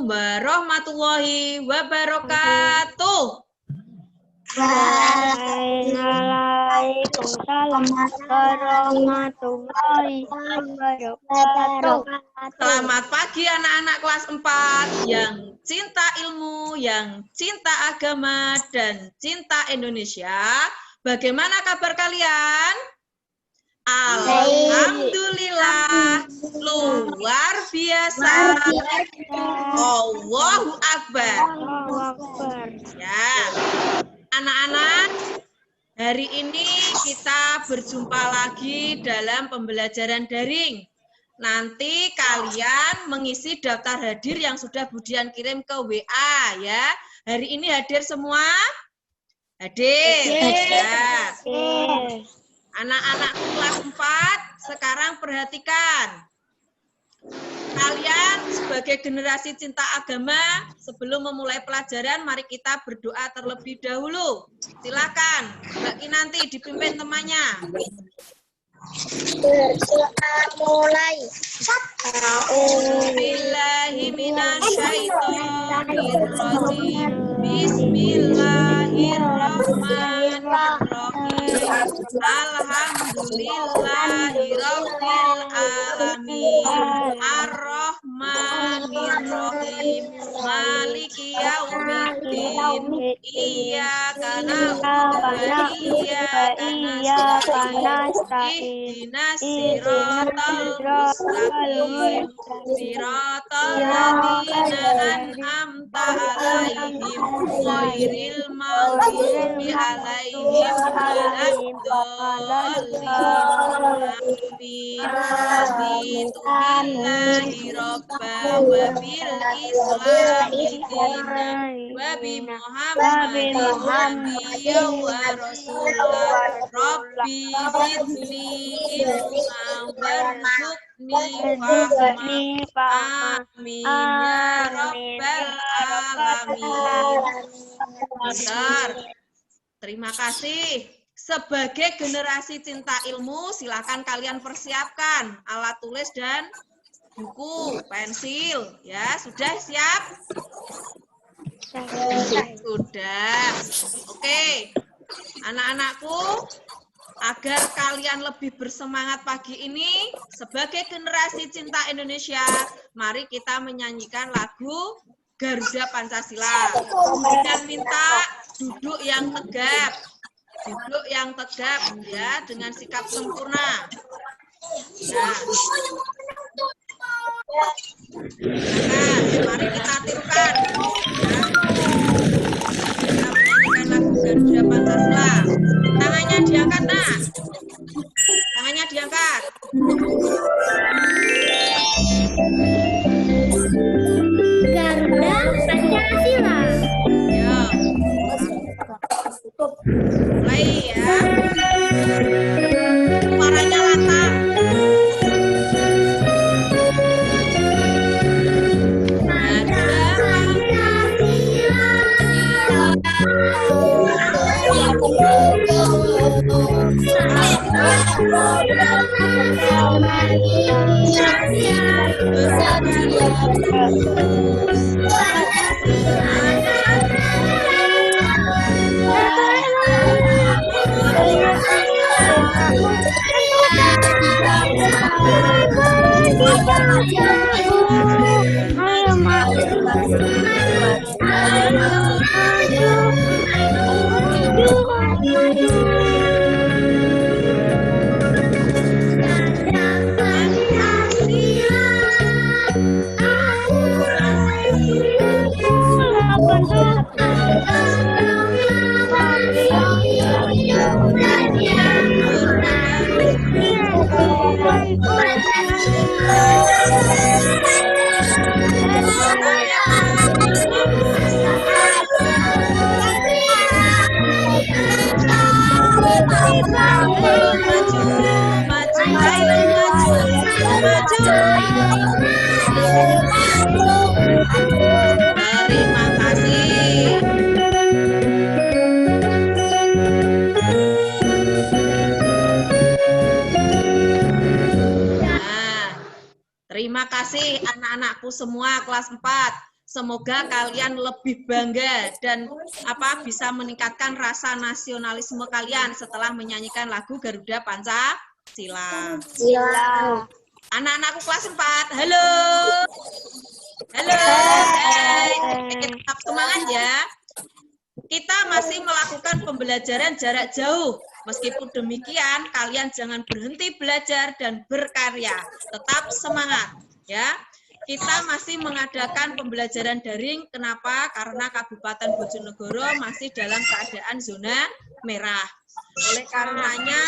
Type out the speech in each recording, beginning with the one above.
warahmatullahi wabarakatuh. Waalaikumsalam warahmatullahi wabarakatuh. Selamat pagi anak-anak kelas 4 yang cinta ilmu, yang cinta agama, dan cinta Indonesia. Bagaimana kabar kalian? Alhamdulillah, luar biasa. Allahu Akbar. Ya, anak-anak, hari ini kita berjumpa lagi dalam pembelajaran daring. Nanti kalian mengisi daftar hadir yang sudah Budian kirim ke WA ya. Hari ini hadir semua? Hadir. Ya. Anak-anak kelas 4, sekarang perhatikan. Kalian sebagai generasi cinta agama, sebelum memulai pelajaran, mari kita berdoa terlebih dahulu. Silakan, Mbak Kinanti dipimpin temannya. Mulai. A'udzubillahiminasyaitonirrajim. Bismillahirrahmanirrahim. Alhamdulillahirabbil alamin. Ar-Rahmanirrahim. Maliki yaumiddin. Iyyaka na'budu wa iyyaka nasta'in. Ihdinas siratal mustaqim. Siratal ladzina an'amta 'alaihim ghairil maghdubi 'alaihim waladdallin. Raditu billahi rabban wa bil islami dinan wa bi Muhammadin nabiyyan wa rasulan. Rabbi zidni ilma warzuqni fahma. Amin ya rabbal alamin. Bentar. Terima kasih. Sebagai generasi cinta ilmu, silakan kalian persiapkan alat tulis dan buku, pensil. Ya, sudah siap? Sudah. Oke. Anak-anakku, agar kalian lebih bersemangat pagi ini, sebagai generasi cinta Indonesia, mari kita menyanyikan lagu Garuda Pancasila. Dan minta duduk yang tegap. Duduk yang tegap ya, dengan sikap sempurna. Nah, mari kita tirukan. Ya. Kita menyanyikan lagu Garuda Pancasila. Tangannya diangkat, nah. Tangannya diangkat. Garuda Pancasila. Ya. Mulai ya. Suaranya lantang. Terima kasih. Nah, terima kasih anak-anakku semua kelas 4. Semoga kalian lebih bangga dan bisa meningkatkan rasa nasionalisme kalian setelah menyanyikan lagu Garuda Pancasila. Anak-anakku kelas 4, halo. Halo. Hai. Tetap semangat ya. Kita masih melakukan pembelajaran jarak jauh. Meskipun demikian, kalian jangan berhenti belajar dan berkarya. Tetap semangat ya. Kita masih mengadakan pembelajaran daring. Kenapa? Karena Kabupaten Bojonegoro masih dalam keadaan zona merah. Oleh karenanya,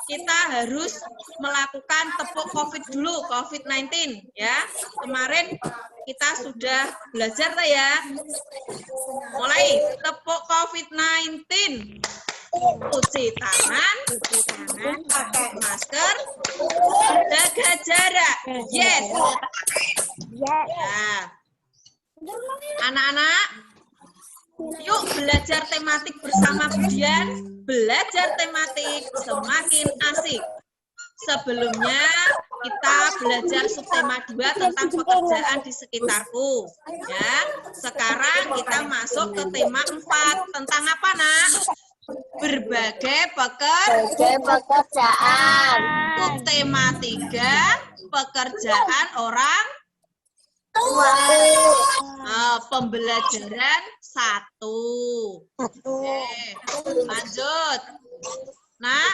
kita harus melakukan tepuk COVID dulu, COVID-19 ya. Kemarin kita sudah belajar ya. Mulai tepuk COVID-19. Cuci tangan, pakai masker, jaga jarak. Yes. Ya. Anak-anak, yuk belajar tematik bersama Budian. Belajar tematik semakin asik. Sebelumnya kita belajar subtema 2 tentang pekerjaan di sekitarku. Ya. Sekarang kita masuk ke tema 4 tentang apa, Nak? Berbagai pekerjaan. Subtema 3 pekerjaan orang tua. Pembelajaran 1. Oke, lanjut. Nah,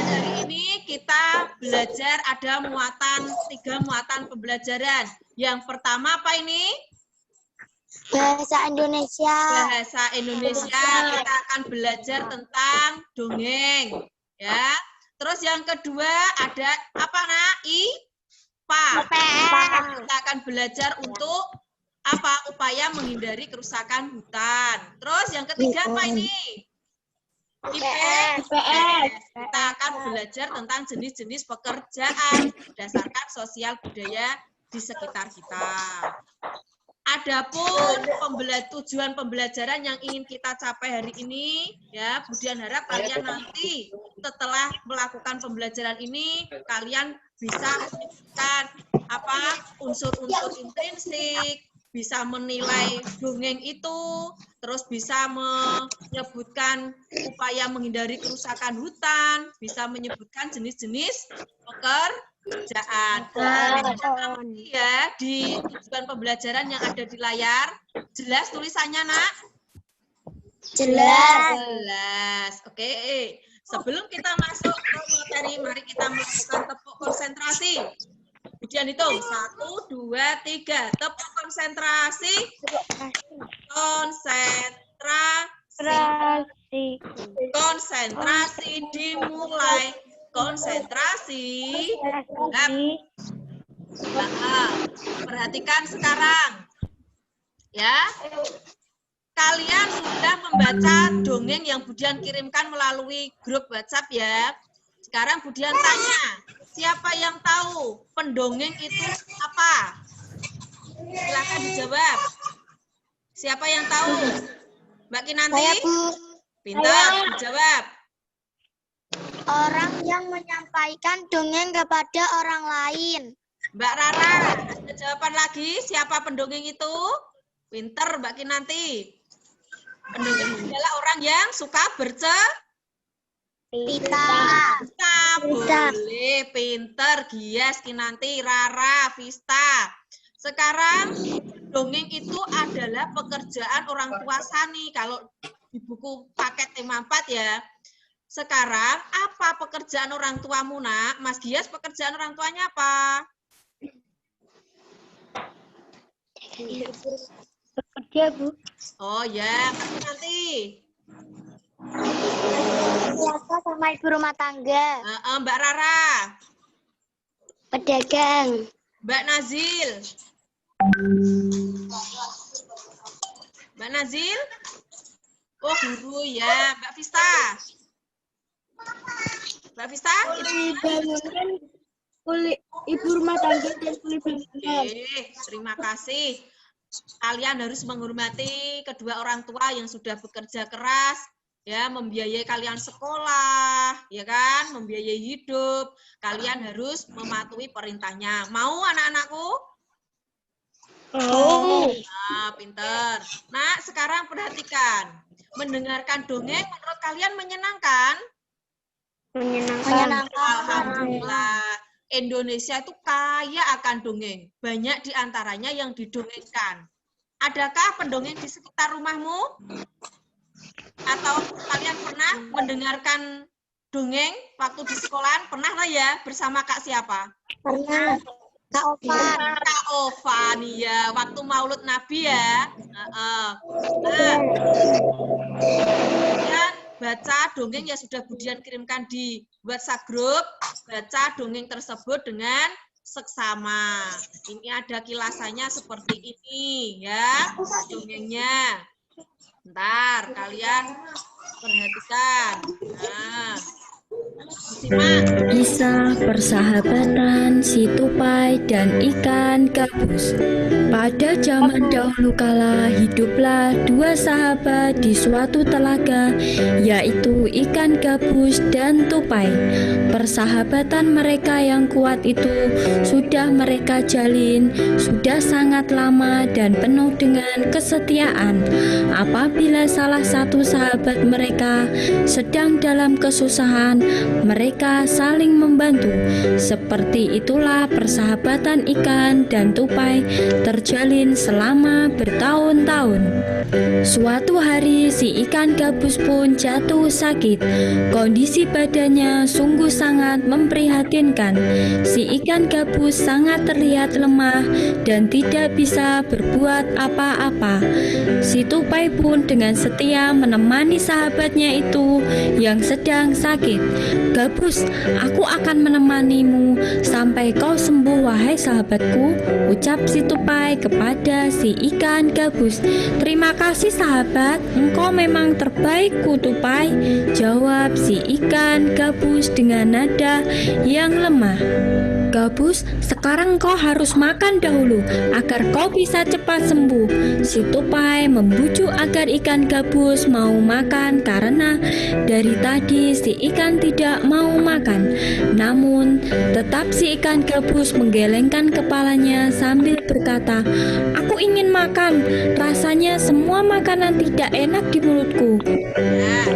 hari ini kita belajar ada 3 muatan pembelajaran. Yang pertama apa ini? Bahasa Indonesia. Bahasa Indonesia. Kita akan belajar tentang dongeng, ya. Terus yang kedua ada apa, Nak? IPA. Kita akan belajar untuk upaya menghindari kerusakan hutan. Terus yang ketiga apa ini? IPS. Kita akan belajar tentang jenis-jenis pekerjaan berdasarkan sosial budaya di sekitar kita. Adapun tujuan pembelajaran yang ingin kita capai hari ini, ya, Budian harap kalian nanti setelah melakukan pembelajaran ini, kalian bisa menyebutkan unsur-unsur intrinsik, bisa menilai dongeng itu, terus bisa menyebutkan upaya menghindari kerusakan hutan, bisa menyebutkan jenis-jenis pekerjaan. Ya, di tujuan pembelajaran yang ada di layar, jelas tulisannya, Nak? Jelas. Oke. Sebelum kita masuk ke materi, mari kita melakukan tepuk konsentrasi. Kemudian hitung 1, 2, 3. Tepuk konsentrasi. Konsentrasi dimulai. Konsentrasi. Perhatikan sekarang. Ya. Kalian sudah membaca dongeng yang Budian kirimkan melalui grup WhatsApp ya. Sekarang Budian tanya, siapa yang tahu pendongeng itu apa? Silakan dijawab. Siapa yang tahu? Mbak Kinanti? Pintar, dijawab. Orang yang menyampaikan dongeng kepada orang lain. Mbak Rara, ada jawaban lagi? Siapa pendongeng itu? Pinter, Mbak Kinanti. Pendongeng adalah orang yang suka bercerita. Boleh, pinter, Gias, Kinanti, Rara, Vista. Sekarang, dongeng itu adalah pekerjaan orang tua Sani. Kalau di buku paket tema 4 ya. Sekarang, apa pekerjaan orang tuamu, Nak? Mas Gias, pekerjaan orang tuanya apa? Bekerja, Bu. Oh ya, nanti. Biasa sama ibu rumah tangga. Mbak Rara. Pedagang. Mbak Nazil. Mbak Nazil? Oh, guru ya. Mbak Vista. Mbak Vista? Ibu rumah tangga dan kulit bangunan. Oke, terima kasih. Kalian harus menghormati kedua orang tua yang sudah bekerja keras, ya, membiayai kalian sekolah, ya kan, membiayai hidup. Kalian harus mematuhi perintahnya. Mau anak-anakku? Nah, pinter. Nah, sekarang perhatikan. Mendengarkan dongeng menurut kalian menyenangkan? Menyenangkan. Alhamdulillah. Indonesia itu kaya akan dongeng. Banyak diantaranya yang didongengkan. Adakah pendongeng di sekitar rumahmu? Atau kalian pernah mendengarkan dongeng waktu di sekolahan? Pernah lah ya, bersama Kak siapa? Pernah. Kak Ovan. Kak Ovan, ya. Waktu Maulud Nabi ya. Nah, kemudian baca dongeng yang sudah Budian kirimkan di WhatsApp grup. Baca dongeng tersebut dengan seksama. Ini ada kilasannya seperti ini ya, dongengnya. Bentar, kalian perhatikan. Nah, simak. Kisah persahabatan si tupai dan ikan gabus. Pada zaman dahulu kala hiduplah dua sahabat di suatu telaga, yaitu ikan gabus dan tupai. Persahabatan mereka yang kuat itu sudah mereka jalin sudah sangat lama dan penuh dengan kesetiaan. Apabila salah satu sahabat mereka sedang dalam kesusahan, mereka saling membantu. Seperti itulah persahabatan ikan dan tupai terjalin selama bertahun-tahun. Suatu hari si ikan gabus pun jatuh sakit. Kondisi badannya sungguh sangat memprihatinkan. Si ikan gabus sangat terlihat lemah dan tidak bisa berbuat apa-apa. Si tupai pun dengan setia menemani sahabatnya itu yang sedang sakit. "Gabus, aku akan menemanimu sampai kau sembuh, wahai sahabatku," ucap si tupai kepada si ikan gabus. "Terima kasih sahabat, engkau memang terbaikku tupai," jawab si ikan gabus dengan nada yang lemah. "Gabus, sekarang kau harus makan dahulu agar kau bisa cepat sembuh." Si tupai membujuk agar ikan gabus mau makan karena dari tadi si ikan tidak mau makan. Namun tetap si ikan gabus menggelengkan kepalanya sambil berkata, "Aku ingin makan, rasanya semua makanan tidak enak di mulutku,"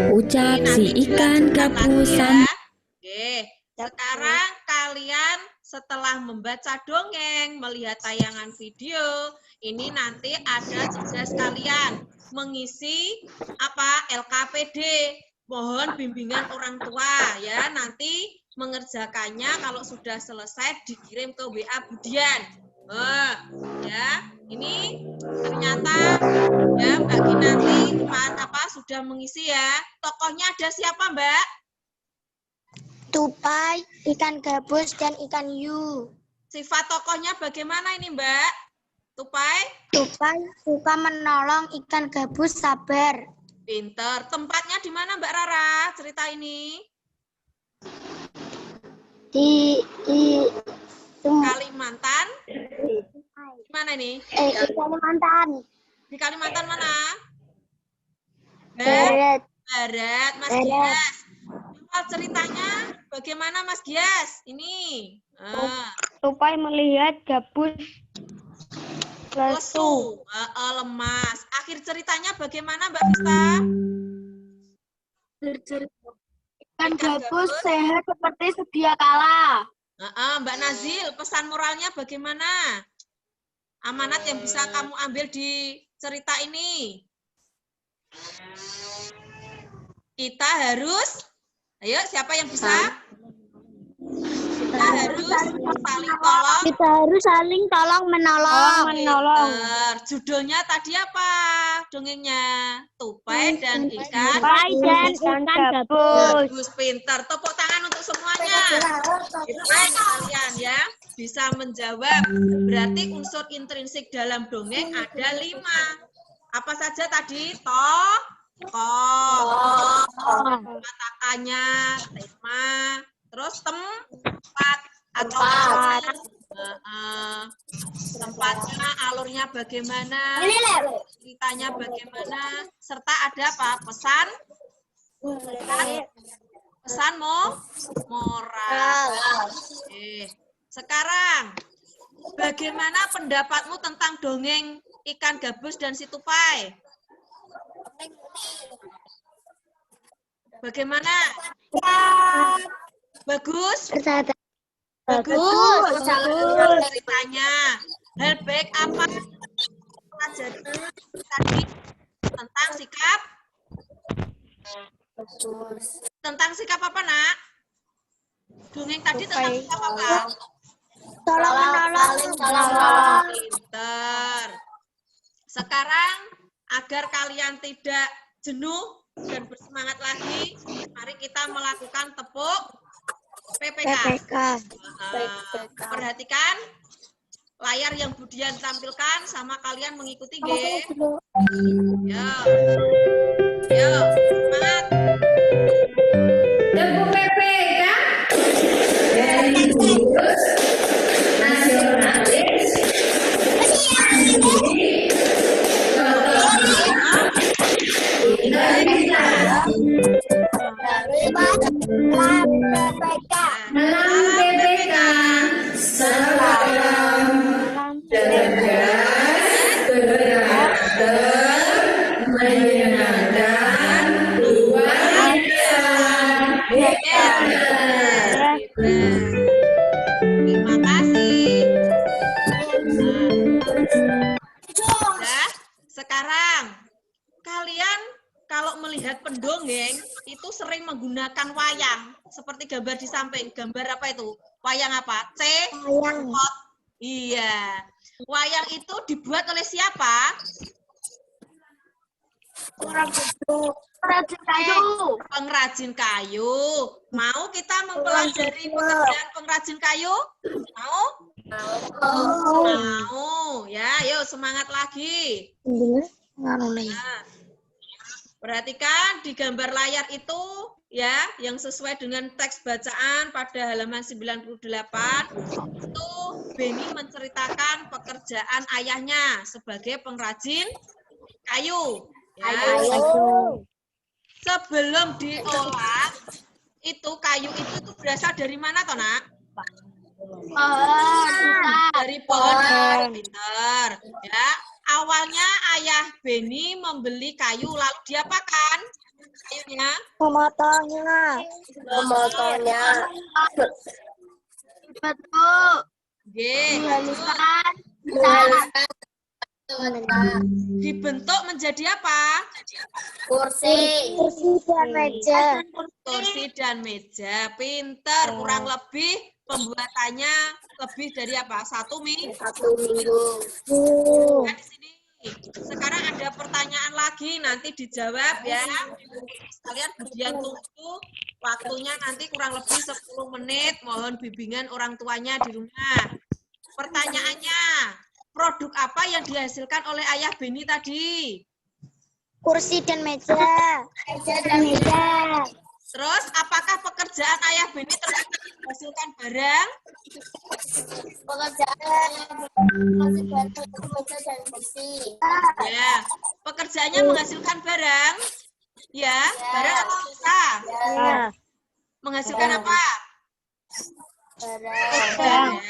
ucap si ikan gabus sambil. Oke, sekarang kalian setelah membaca dongeng, melihat tayangan video, ini nanti ada tugas kalian mengisi apa LKPD. Mohon bimbingan orang tua ya. Nanti mengerjakannya kalau sudah selesai dikirim ke WA Budian. Ya, ini ternyata ya Mbak Kinanti sudah mengisi ya. Tokohnya ada siapa, Mbak? Tupai, ikan gabus, dan ikan hiu. Sifat tokohnya bagaimana ini, Mbak? Tupai? Tupai suka menolong, ikan gabus sabar. Pinter. Tempatnya di mana, Mbak Rara? Cerita ini. Di Kalimantan. Di mana ini? Di Kalimantan. Di Kalimantan mana? Barat. Barat, Mas Gias. Ceritanya bagaimana Mas Gias? Ini. Tupai melihat gabus lesu, lemas. Akhir ceritanya bagaimana Mbak Pista? Ikan gabus sehat seperti sedia kala. Mbak Nazil, pesan moralnya bagaimana? Amanat yang bisa kamu ambil di cerita ini. Kita harus, ayo siapa yang bisa? Kita harus saling tolong. Kita harus saling tolong menolong. Judulnya tadi apa? Dongengnya Tupai dan ikan. Tupai dan ikan gabus. Bagus, pintar. Tepuk tangan untuk semuanya. Baik kalian ya bisa menjawab. Berarti unsur intrinsik dalam dongeng ada 5. Apa saja tadi? Katakannya, tema, terus tempat atau tempatnya, alurnya bagaimana, ceritanya bagaimana, serta ada apa? Pesan moral. Sekarang Bagaimana pendapatmu tentang dongeng ikan gabus dan si tupai? Bagaimana? Bagus? Bagus. Ceritanya. Hal baik apa pelajari tadi tentang sikap? Tentang sikap apa, Nak? Dongeng tadi tentang sikap apa? Tolong-menolong. Pinter. Sekarang agar kalian tidak jenuh dan bersemangat lagi, mari kita melakukan tepuk PPK. Perhatikan layar yang Budian tampilkan sama kalian mengikuti G. Yo. Yo, semangat. Tepuk PPK dari Gurus Nasionalis Dalam PPK salam cerdas, berakter, menyenangkan, luar biasa, hebat. Terima kasih. Nah, sekarang kalian kalau melihat pendongeng itu sering menggunakan wayang seperti gambar di samping. Gambar apa itu? Wayang apa? Pot. Iya. Wayang itu dibuat oleh siapa? Pengrajin kayu. Mau kita mempelajari pekerjaan pengrajin kayu? Mau? Mau. Ya, yuk semangat lagi. Nah, perhatikan di gambar layar itu ya, yang sesuai dengan teks bacaan pada halaman 98 itu Beni menceritakan pekerjaan ayahnya sebagai pengrajin kayu. Ya. Sebelum diolah itu kayu itu berasal dari mana toh, Nak? Dari pohon. Pinter. Ya. Awalnya ayah Beni membeli kayu lalu diapakan? Kayunya? Memotongnya. Dibentuk menjadi apa? Kursi dan meja. Kursi dan meja. Pinter. Kurang lebih pembuatannya lebih dari apa? 1 minggu. Nah, di sini. Sekarang ada pertanyaan lagi, nanti dijawab ya. Kalian Budian tunggu waktunya nanti kurang lebih 10 menit. Mohon bimbingan orang tuanya di rumah. Pertanyaannya, produk apa yang dihasilkan oleh ayah Beni tadi? Kursi dan meja. Terus, apakah pekerjaan ayah Beni ternyata menghasilkan barang? Ya, pekerjaannya menghasilkan barang. Ya, barang atau jasa? Menghasilkan apa? Barang.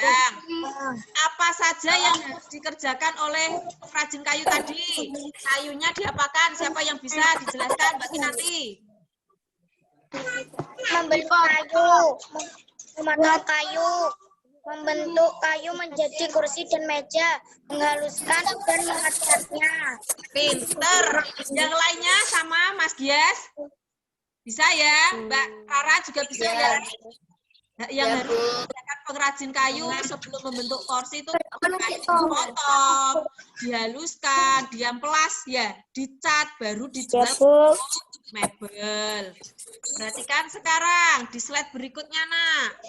Apa saja yang harus dikerjakan oleh pengrajin kayu tadi? Kayunya diapakan? Siapa yang bisa dijelaskan bagi nanti? Membentuk kayu, memotong kayu, membentuk kayu menjadi kursi dan meja, menghaluskan dan mengecatnya. Pinter. Yang lainnya sama Mas Gias? Bisa ya? Mbak Rara juga bisa ya? Yang harus dikerjakan pengrajin kayu sebelum membentuk kursi itu kayu dipotong, dihaluskan, diamplas ya, dicat, baru dijual mebel. Perhatikan sekarang di slide berikutnya, Nak.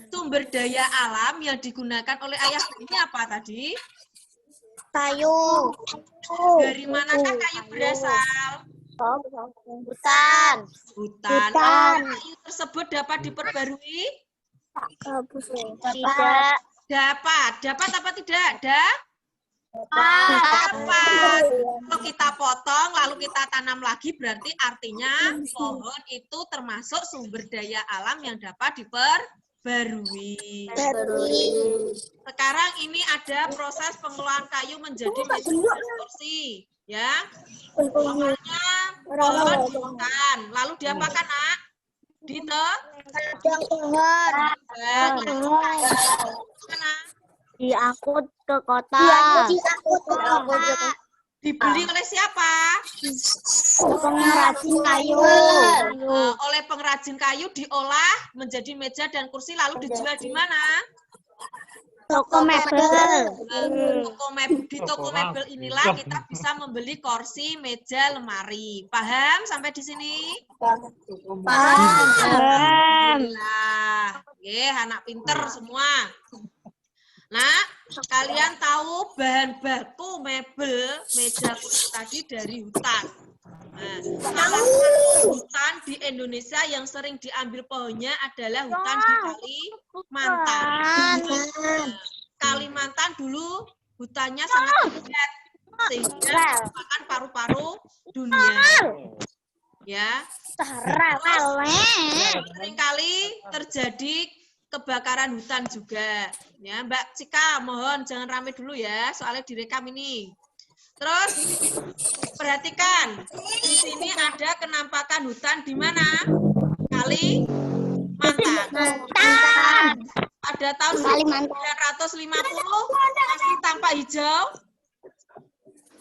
Sumber daya alam yang digunakan oleh ayah ini apa tadi? Kayu. Dari manakah kayu berasal? Hutan. Hutan. Kayu tersebut dapat diperbarui? Tidak. Dapat apa tidak? Dapat. Kalau kita potong lalu kita tanam lagi berarti artinya pohon itu termasuk sumber daya alam yang dapat diperbarui. barui. Barui. Sekarang ini ada proses pengolahan kayu menjadi meja dan kursi, ya. Awalnya pohon hutan, lalu diapakan, Nak? Padang pohon. Mana? Diangkut ke kota. Dibeli oleh siapa? Pengrajin kayu. Oleh pengrajin kayu diolah menjadi meja dan kursi lalu dijual di mana? Toko mebel. Di toko mebel inilah kita bisa membeli kursi, meja, lemari. Paham sampai di sini? Alhamdulillah. Oke, anak pinter semua. Nah, kalian tahu bahan baku mebel, meja, kursi tadi dari hutan. Nah, salah satu hutan di Indonesia yang sering diambil pohonnya adalah hutan di Kalimantan. Kalimantan dulu hutannya sangat padat sehingga merupakan paru-paru dunia. Ya, seringkali terjadi kebakaran hutan juga. Ya, Mbak Cika, mohon jangan rame dulu ya, soalnya direkam ini. Terus perhatikan, di sini ada kenampakan hutan di mana? Kalimantan. Pada tahun 1950 masih tampak hijau.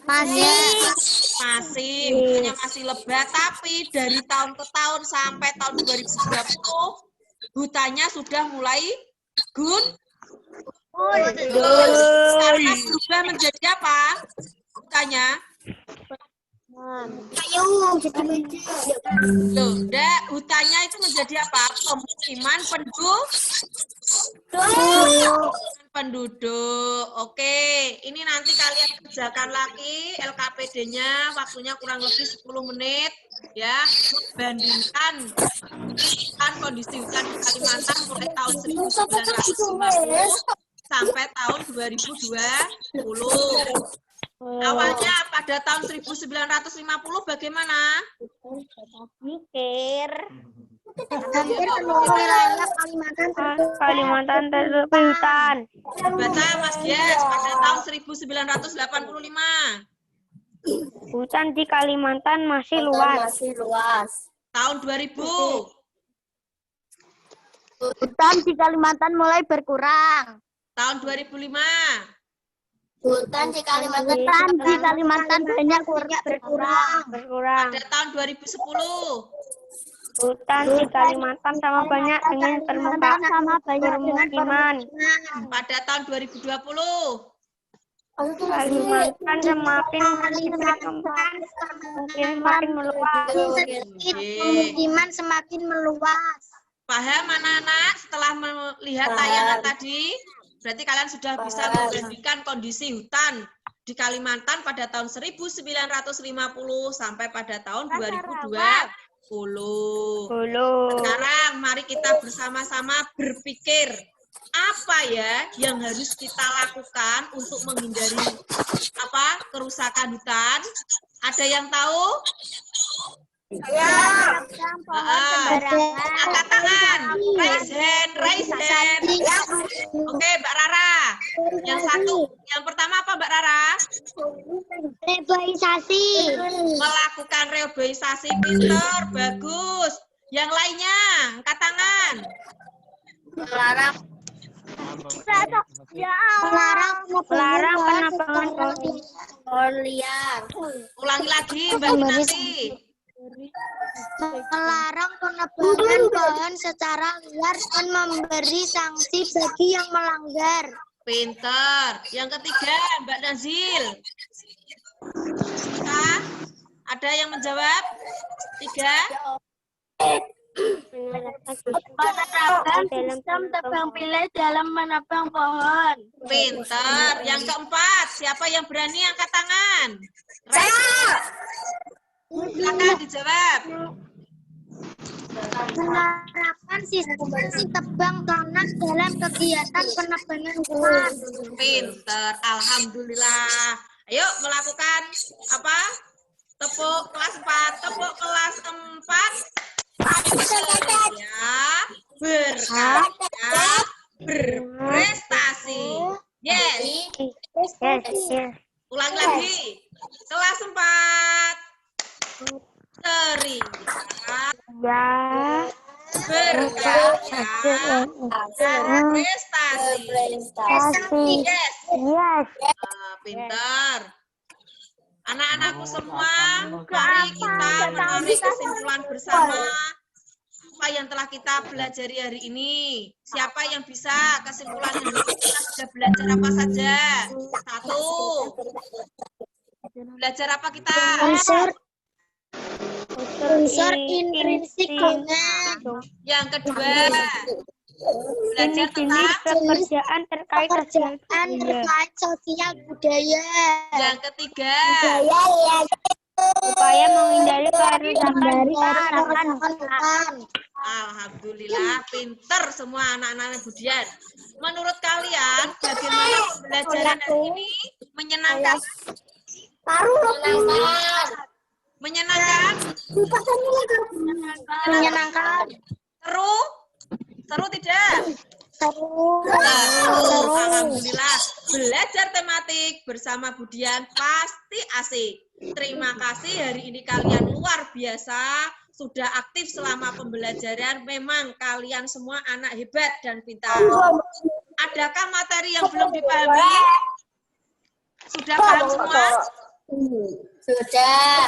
Masih, hutannya masih lebat, tapi dari tahun ke tahun sampai tahun 2020 hutannya sudah mulai karena berubah menjadi apa? Hutannya Kayu. loh, hutannya itu menjadi apa? Pemukiman penduduk. Oke, ini nanti kalian kerjakan lagi LKPD-nya, waktunya kurang lebih 10 menit ya. Bandingkan kondisi hutan di Kalimantan mulai tahun 1950 sampai tahun 2020. Awalnya pada tahun 1950 bagaimana? Mikir. Hampir seluruh wilayah Kalimantan tertutup hutan. Baca Mas Gies, pada tahun 1985. Hutan di Kalimantan masih luas. Tahun 2000. Hutan di Kalimantan mulai berkurang. Tahun 2005. Hutan di Kalimantan banyak berkurang. Pada tahun 2010. Hutan di Kalimantan sama banyak dengan permukiman. Pada tahun 2020. Kalimantan semakin meluas. Pemukiman semakin meluas. Paham anak-anak setelah melihat tayangan tadi? Berarti kalian sudah bisa membandingkan kondisi hutan di Kalimantan pada tahun 1950 sampai pada tahun 2020. Sekarang mari kita bersama-sama berpikir apa ya yang harus kita lakukan untuk menghindari kerusakan hutan. Ada yang tahu? Angkat tangan, raise hand. Oke, Mbak Rara. Yang pertama apa Mbak Rara? Reboisasi. Melakukan reboisasi, pinter, bagus. Yang lainnya, angkat tangan. Melarang penebangan pohon liar. Ulangi lagi, Mbak Nanti. Melarang penebangan pohon secara liar dan memberi sanksi bagi yang melanggar. Pinter. Yang ketiga, Mbak Nazil. Ada yang menjawab? 3. Menerapkan sistem tebang pilih dalam menebang pohon. Pinter. Yang keempat, siapa yang berani angkat tangan? Silakan dijawab. Menerapkan sistem tebang tanah dalam kegiatan penebangan hutan. Pinter. Alhamdulillah. Ayo melakukan apa? Tepuk kelas 4. Tepuk kelas 4. Ya. berkarya, berprestasi. Yes. Ulangi lagi. Kelas 4. Ceria, berkarya, berprestasi. Yes. Pintar. Anak-anakku semua, mari kita menarik kesimpulan bersama apa yang telah kita pelajari hari ini. Siapa yang bisa kesimpulan hari ini kita sudah belajar apa saja? 1. Belajar apa kita? Unsur intrinsik dengan Yang kedua, belajar tentang pekerjaan terkait sosial budaya. Yang ketiga, Upaya menghindari kerusakan. alhamdulillah, pinter semua anak-anak Budian. Menurut kalian, bagaimana pembelajaran hari ini? Menyenangkan? Menyenangkan? Menyenangkan. Seru? Seru tidak? Seru. Alhamdulillah, belajar tematik bersama Budian pasti asik. Terima kasih, hari ini kalian luar biasa, sudah aktif selama pembelajaran. Memang kalian semua anak hebat dan pintar. Adakah materi yang belum dipahami? Sudah paham semua? Sudah.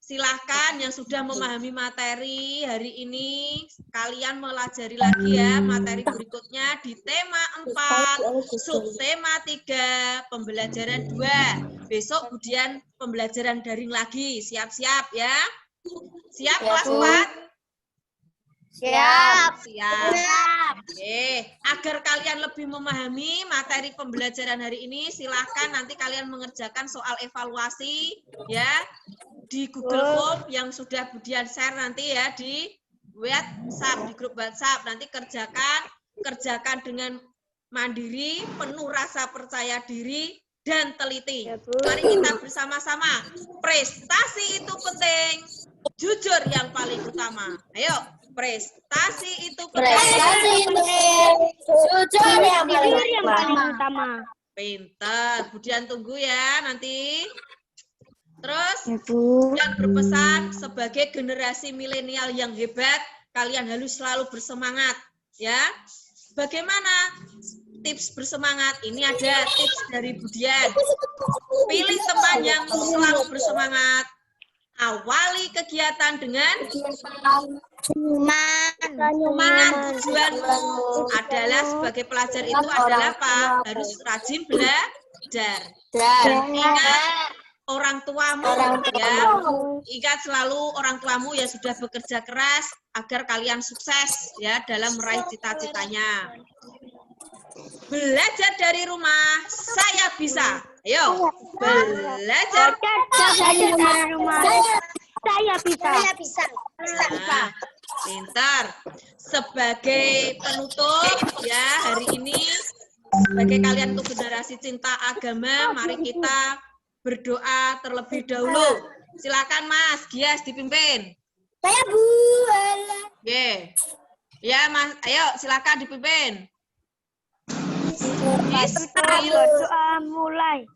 Silahkan yang sudah memahami materi hari ini, kalian melajari lagi ya materi berikutnya di tema 4, subtema 3, pembelajaran 2. Besok Budian pembelajaran daring lagi, siap-siap ya. Siap kelas 4? Siap. Oke, agar kalian lebih memahami materi pembelajaran hari ini, silahkan nanti kalian mengerjakan soal evaluasi ya di Google Form yang sudah Budian share nanti ya di WhatsApp, di grup WhatsApp. Nanti kerjakan dengan mandiri, penuh rasa percaya diri dan teliti. Mari kita bersama-sama. Prestasi itu penting, jujur yang paling utama. Ayo. Prestasi itu penting. Jujur yang paling utama. Pintar. Budian tunggu ya nanti. Terus, yang berpesan sebagai generasi milenial yang hebat, kalian harus selalu bersemangat, ya. Bagaimana tips bersemangat? Ini ada tips dari Budian. Pilih teman yang selalu bersemangat. Awali kegiatan dengan semangat. Tujuanmu adalah sebagai pelajar itu adalah apa? Harus rajin belajar. Dan ingat orang tuamu ya, ingat selalu orang tuamu yang sudah bekerja keras agar kalian sukses ya dalam meraih cita-citanya. Belajar dari rumah, saya bisa. Ayo, belajar dari rumah. Saya bisa. Nah, pintar. Sebagai penutup ya hari ini, sebagai kalian untuk generasi cinta agama, mari kita berdoa terlebih dahulu. Silakan Mas Gias dipimpin. Saya Bu. Oke. Ya Mas, ayo silakan dipimpin. Doa mulai.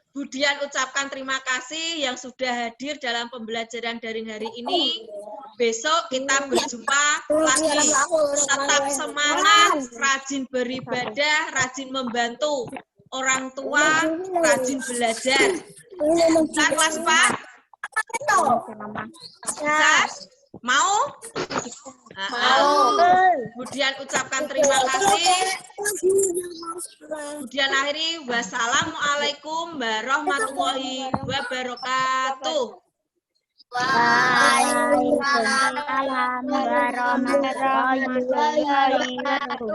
Budian ucapkan terima kasih yang sudah hadir dalam pembelajaran daring hari ini. Besok kita berjumpa lagi. Tetap semangat, rajin beribadah, rajin membantu orang tua, rajin belajar. Bisa kelas 4? Bisa? Mau? Kemudian ucapkan terima kasih. Kemudian akhiri wassalamualaikum warahmatullahi wabarakatuh. Waalaikumsalam warahmatullahi wabarakatuh.